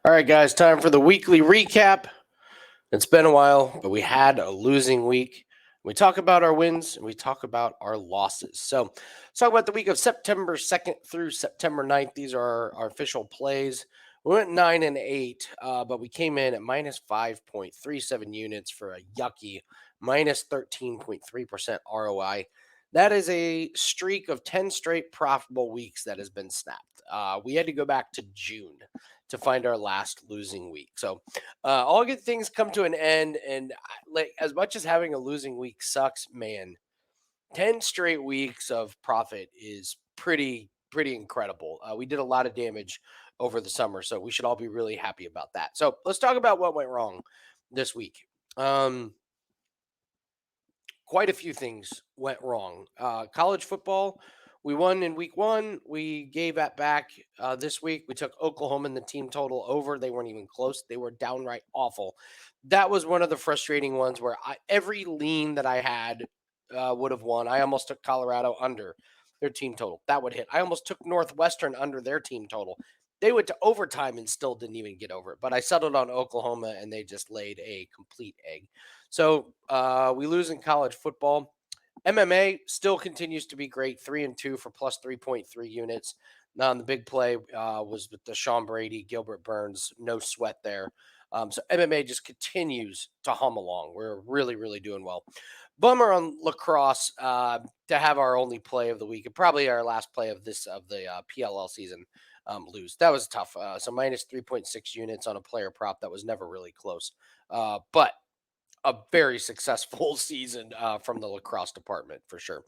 All right, guys, time for the weekly recap. It's been a while, but we had a losing week. We talk about our wins and we talk about our losses. So let's talk about the week of September 2nd through September 9th. These are our official plays. We went 9-8, but we came in at minus 5.37 units for a yucky minus 13.3% ROI. That is a streak of 10 straight profitable weeks that has been snapped. We had to go back to June to find our last losing week. So all good things come to an end, and like as much as having a losing week sucks, man, 10 straight weeks of profit is pretty incredible. We did a lot of damage over the summer, so we should all be really happy about that. So let's talk about what went wrong this week. Um, Quite a few things went wrong. College football, we won in week one. We gave that back this week. We took Oklahoma and the team total over. They weren't even close. They were downright awful. That was one of the frustrating ones where every lean that I had would have won. I almost took Colorado under their team total. That would hit. I almost took Northwestern under their team total. They went to overtime and still didn't even get over it. But I settled on Oklahoma and they just laid a complete egg. So we lose in college football. MMA still continues to be great, 3-2 for plus 3.3 units. Now, the big play was with the Sean Brady, Gilbert Burns, no sweat there. So MMA just continues to hum along. We're really doing well. Bummer on lacrosse to have our only play of the week and probably our last play of the PLL season lose. That was tough. So minus 3.6 units on a player prop that was never really close. But a very successful season from the lacrosse department for sure.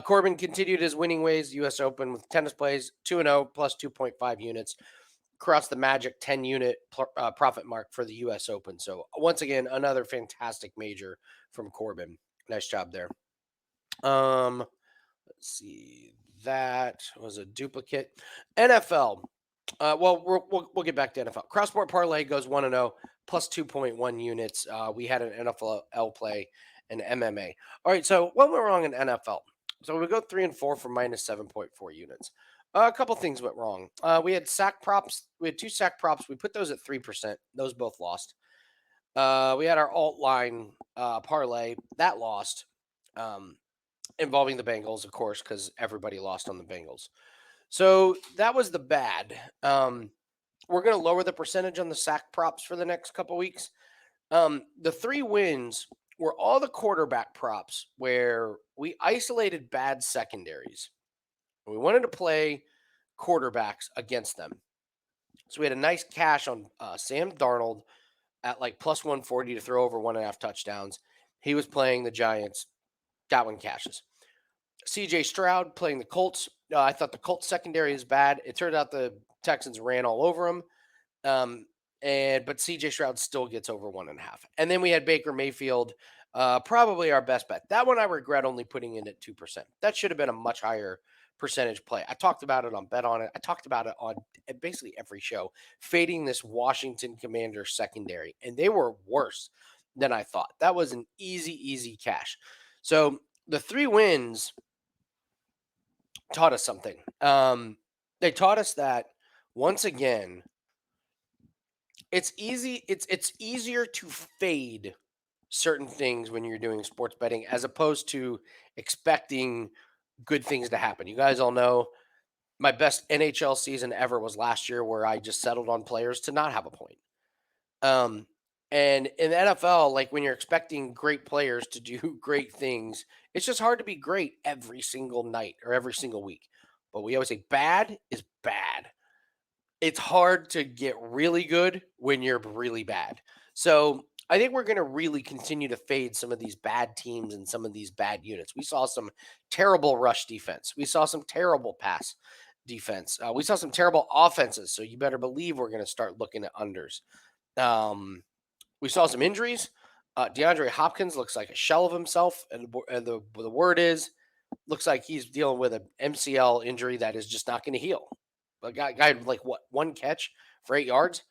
Corbin continued his winning ways. U.S. Open with tennis plays 2-0 plus 2.5 units. Crossed the magic 10 unit profit mark for the U.S. Open. So once again, another fantastic major from Corbin. Nice job there. Let's see. That was a duplicate. NFL. We'll get back to NFL. Cross-sport parlay goes 1-0 plus 2.1 units. We had an NFL play and MMA. All right, so what went wrong in NFL? So we go 3-4 for minus 7.4 units. A couple things went wrong. We had sack props. We had two sack props. We put those at 3%. Those both lost. We had our alt line parlay that lost, involving the Bengals, of course, because everybody lost on the Bengals. So that was the bad. We're going to lower the percentage on the sack props for the next couple weeks. The 3 wins were all the quarterback props where we isolated bad secondaries. We wanted to play quarterbacks against them. So we had a nice cash on Sam Darnold at like plus 140 to throw over 1.5 touchdowns. He was playing the Giants. Got one cashes. CJ Stroud playing the Colts. I thought the Colts secondary is bad. It turned out the Texans ran all over him. But CJ Stroud still gets over 1.5. And then we had Baker Mayfield, probably our best bet. That one I regret only putting in at 2%. That should have been a much higher percentage play. I talked about it on Bet On It. I talked about it on basically every show, fading this Washington Commanders secondary. And they were worse than I thought. That was an easy cash. So the 3 wins taught us something. They taught us that once again, it's easier to fade certain things when you're doing sports betting as opposed to expecting good things to happen. You guys all know my best NHL season ever was last year where I just settled on players to not have a point. And in the NFL, like when you're expecting great players to do great things, it's just hard to be great every single night or every single week. But we always say bad is bad. It's hard to get really good when you're really bad. So I think we're going to really continue to fade some of these bad teams and some of these bad units. We saw some terrible rush defense. We saw some terrible pass defense. We saw some terrible offenses. So you better believe we're going to start looking at unders. We saw some injuries. DeAndre Hopkins looks like a shell of himself. And the word is, looks like he's dealing with an MCL injury that is just not going to heal. A guy had like what, 1 catch for 8 yards.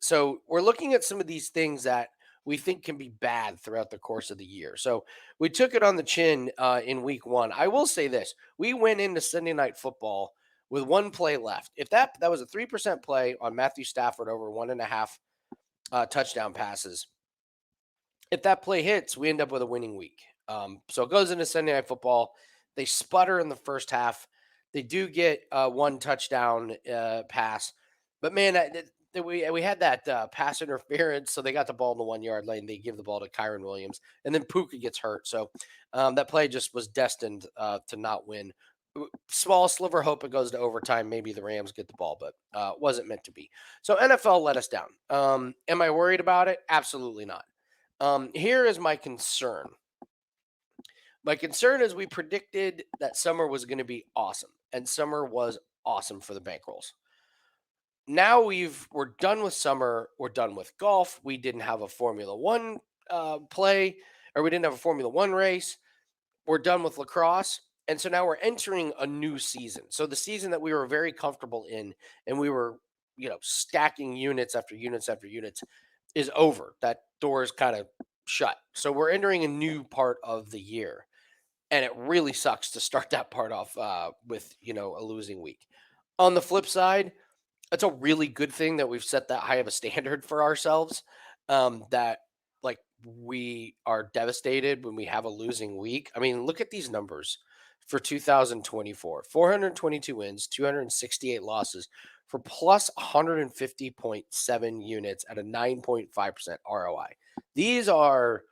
So we're looking at some of these things that we think can be bad throughout the course of the year. So we took it on the chin in week 1. I will say this: we went into Sunday Night Football with one play left. If that was a 3% play on Matthew Stafford over 1.5 touchdown passes, if that play hits, we end up with a winning week. So it goes into Sunday Night Football. They sputter in the first half. They do get one touchdown pass, but man, we had that pass interference, so they got the ball in the 1 yard lane. They give the ball to Kyron Williams, and then Puka gets hurt. So that play just was destined to not win. Small sliver hope it goes to overtime. Maybe the Rams get the ball, but wasn't meant to be. So NFL let us down. Am I worried about it? Absolutely not. Here is my concern. My concern is we predicted that summer was going to be awesome, and summer was awesome for the bankrolls. Now we're done with summer. We're done with golf. We didn't have a Formula One play, or we didn't have a Formula One race. We're done with lacrosse, and so now we're entering a new season. So the season that we were very comfortable in, and we were, stacking units after units after units, is over. That door is kind of shut. So we're entering a new part of the year, and it really sucks to start that part off with a losing week. On the flip side, it's a really good thing that we've set that high of a standard for ourselves. That like we are devastated when we have a losing week. I mean, look at these numbers for 2024: 422 wins, 268 losses for plus 150.7 units at a 9.5% ROI. These are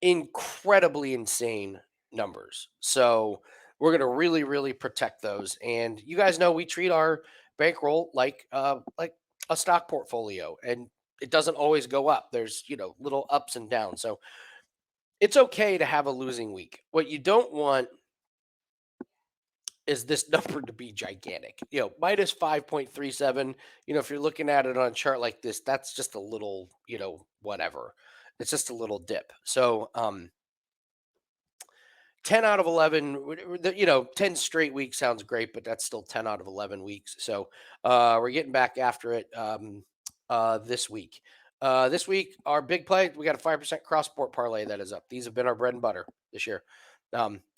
incredibly insane numbers. So we're going to really, really protect those. And you guys know we treat our bankroll like a stock portfolio, and it doesn't always go up. There's little ups and downs. So it's okay to have a losing week. What you don't want is this number to be gigantic. Minus 5.37. If you're looking at it on a chart like this, that's just a little, whatever. It's just a little dip. So 10 out of 11, 10 straight weeks sounds great, but that's still 10 out of 11 weeks. So we're getting back after it this week. This week, our big play, we got a 5% cross sport parlay that is up. These have been our bread and butter this year.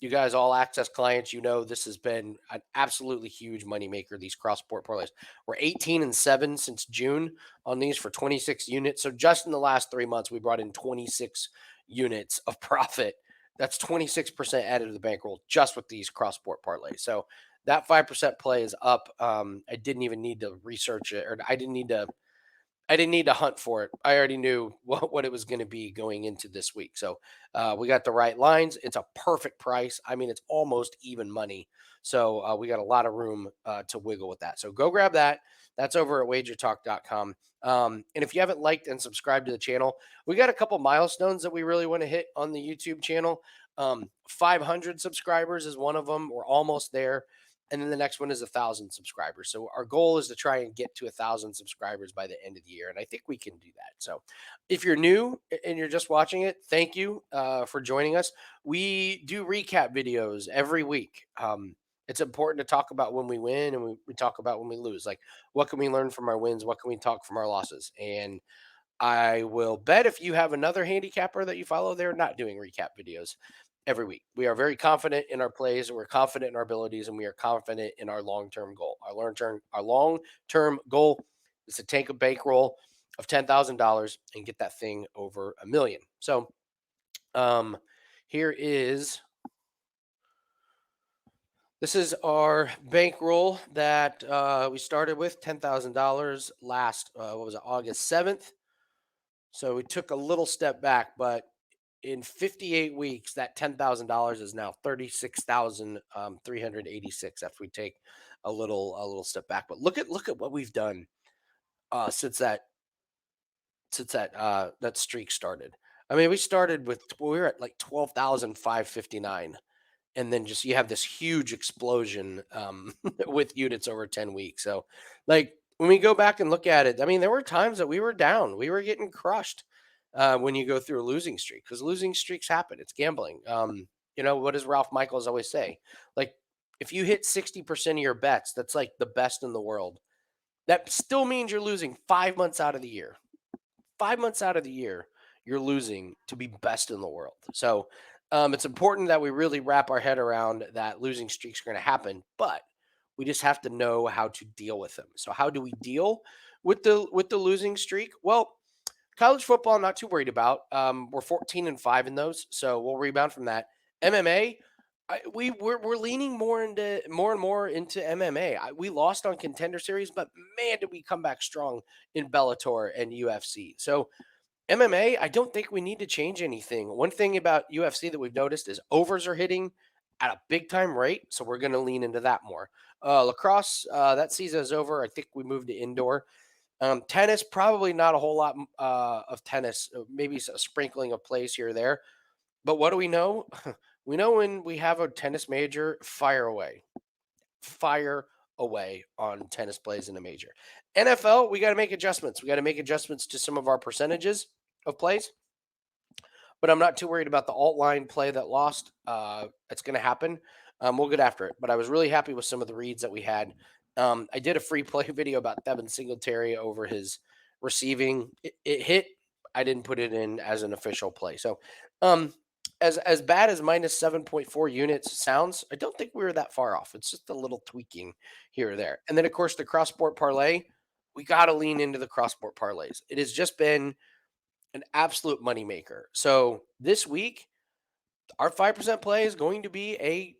You guys, all access clients, this has been an absolutely huge moneymaker, these cross sport parlays. We're 18-7 since June on these for 26 units. So just in the last 3 months, we brought in 26 units of profit. That's 26% added to the bankroll just with these cross sport parlays. So that 5% play is up. I didn't even need to research it, or I didn't need to hunt for it. I already knew what it was going to be going into this week. So we got the right lines. It's a perfect price. I mean, it's almost even money. So we got a lot of room to wiggle with that. So go grab that. That's over at wagertalk.com. And if you haven't liked and subscribed to the channel, we got a couple milestones that we really want to hit on the YouTube channel. 500 subscribers is one of them. We're almost there. And then the next one is 1,000 subscribers. So our goal is to try and get to 1,000 subscribers by the end of the year, and I think we can do that. So if you're new and you're just watching it, thank you for joining us. We do recap videos every week. It's important to talk about when we win, and we talk about when we lose. Like, what can we learn from our wins? What can we talk from our losses? And I will bet if you have another handicapper that you follow, they're not doing recap videos every week. We are very confident in our plays, we're confident in our abilities, and we are confident in our long-term goal. Our long-term goal is to take a bankroll of $10,000 and get that thing over a million. So here is this is our bankroll that we started with $10,000 last August 7th. So we took a little step back, but in 58 weeks, that $10,000 is now 36,386 after we take a little step back. But look at what we've done since that streak started. I mean, we were at like 12,559, and then just you have this huge explosion with units over 10 weeks. So, like, when we go back and look at it, I mean, there were times that we were down, we were getting crushed when you go through a losing streak, because losing streaks happen. It's gambling. What does Ralph Michaels always say? Like, if you hit 60% of your bets, that's like the best in the world. That still means you're losing 5 months out of the year. 5 months out of the year, you're losing to be best in the world. So it's important that we really wrap our head around that losing streaks are going to happen, but We just have to know how to deal with them. So how do we deal with the losing streak? Well, college football, not too worried about. We're 14-5 in those, so we'll rebound from that. MMA, we're leaning more and more into MMA. We lost on Contender Series, but man, did we come back strong in Bellator and UFC. So MMA, I don't think we need to change anything. One thing about UFC that we've noticed is overs are hitting at a big time rate, so we're going to lean into that more. Lacrosse, that season is over. I think we moved to indoor. Tennis, probably not a whole lot of tennis, maybe a sprinkling of plays here or there. But what do we know? We know when we have a tennis major, fire away on tennis plays in a major. NFL, we got to make adjustments. We got to make adjustments to some of our percentages of plays, but I'm not too worried about the alt line play that lost. It's going to happen. We'll get after it. But I was really happy with some of the reads that we had. I did a free play video about Devin Singletary over his receiving. It hit. I didn't put it in as an official play. So, um, as bad as minus 7.4 units sounds, I don't think we were that far off. It's just a little tweaking here or there. And then, of course, the cross sport parlay. We got to lean into the cross sport parlays. It has just been an absolute moneymaker. So this week, our 5% play is going to be a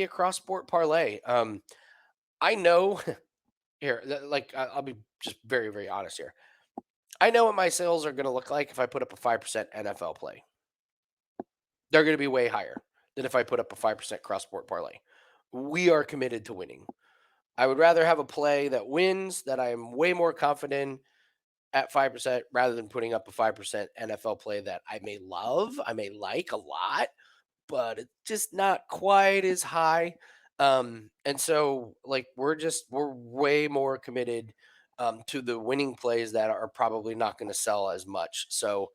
cross sport parlay. I know here, like I'll be just very very honest here. I know what my sales are going to look like if I put up a 5% NFL play. They're going to be way higher than if I put up a 5% cross sport parlay. We are committed to winning. I would rather have a play that wins that I am way more confident at 5% rather than putting up a 5% NFL play that I may love, I may like a lot, but it's just not quite as high. And so like we're way more committed to the winning plays that are probably not going to sell as much. So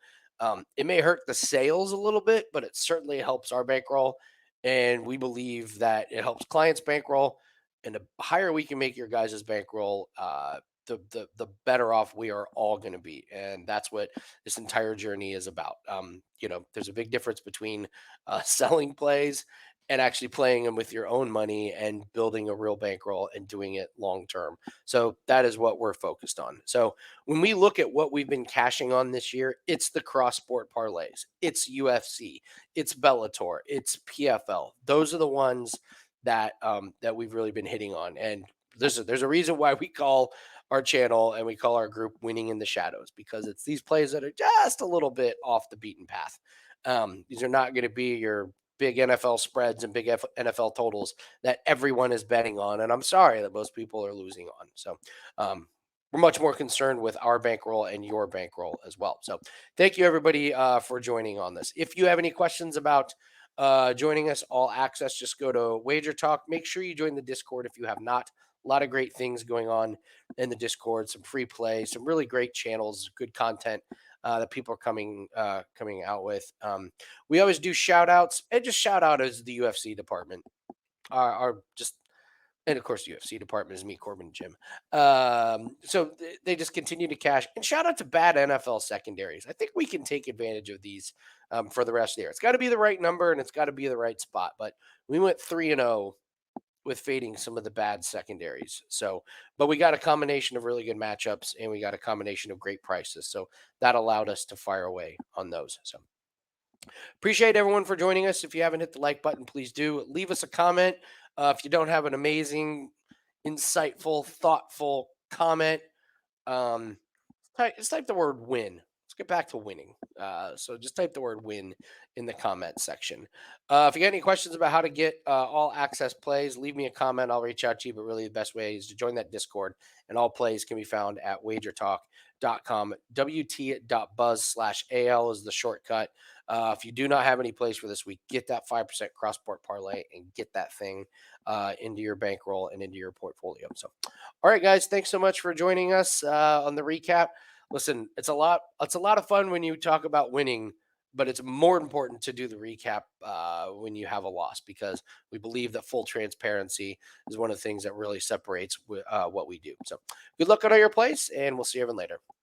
it may hurt the sales a little bit, but it certainly helps our bankroll. And we believe that it helps clients bankroll. And the higher we can make your guys' bankroll, the better off we are all going to be, and that's what this entire journey is about. There's a big difference between selling plays and actually playing them with your own money and building a real bankroll and doing it long term. So that is what we're focused on. So when we look at what we've been cashing on this year, it's the cross sport parlays, it's UFC, it's Bellator, it's PFL. Those are the ones that we've really been hitting on, and there's a reason why we call our channel and we call our group Winning in the Shadows, because it's these plays that are just a little bit off the beaten path. These are not going to be your big NFL spreads and big NFL totals that everyone is betting on. And I'm sorry that most people are losing on. So we're much more concerned with our bankroll and your bankroll as well. So thank you, everybody, for joining on this. If you have any questions about joining us all access, just go to Wager Talk. Make sure you join the Discord if you have not. A lot of great things going on in the Discord, some free play, some really great channels, good content that people are coming out with. We always do shout outs, and just shout out as the UFC department. Our just and of course, the UFC department is me, Corbin, and Jim. So they just continue to cash. And shout out to bad NFL secondaries. I think we can take advantage of these for the rest of the year. It's got to be the right number and it's got to be the right spot. But we went 3-0 with fading some of the bad secondaries. So, but we got a combination of really good matchups and we got a combination of great prices. So that allowed us to fire away on those. So appreciate everyone for joining us. If you haven't hit the like button, please do. Leave us a comment. If you don't have an amazing, insightful, thoughtful comment, um, just type the word win. Let's get back to winning. So just type the word win in the comment section. If you got any questions about how to get all access plays, leave me a comment. I'll reach out to you. But really, the best way is to join that Discord. And all plays can be found at wagertalk.com. WT.buzz/AL is the shortcut. If you do not have any plays for this week, get that 5% cross-port parlay and get that thing into your bankroll and into your portfolio. So, all right, guys, thanks so much for joining us on the recap. Listen, it's a lot of fun when you talk about winning, but it's more important to do the recap when you have a loss, because we believe that full transparency is one of the things that really separates what we do. So good luck on all your plays, and we'll see you everyone later.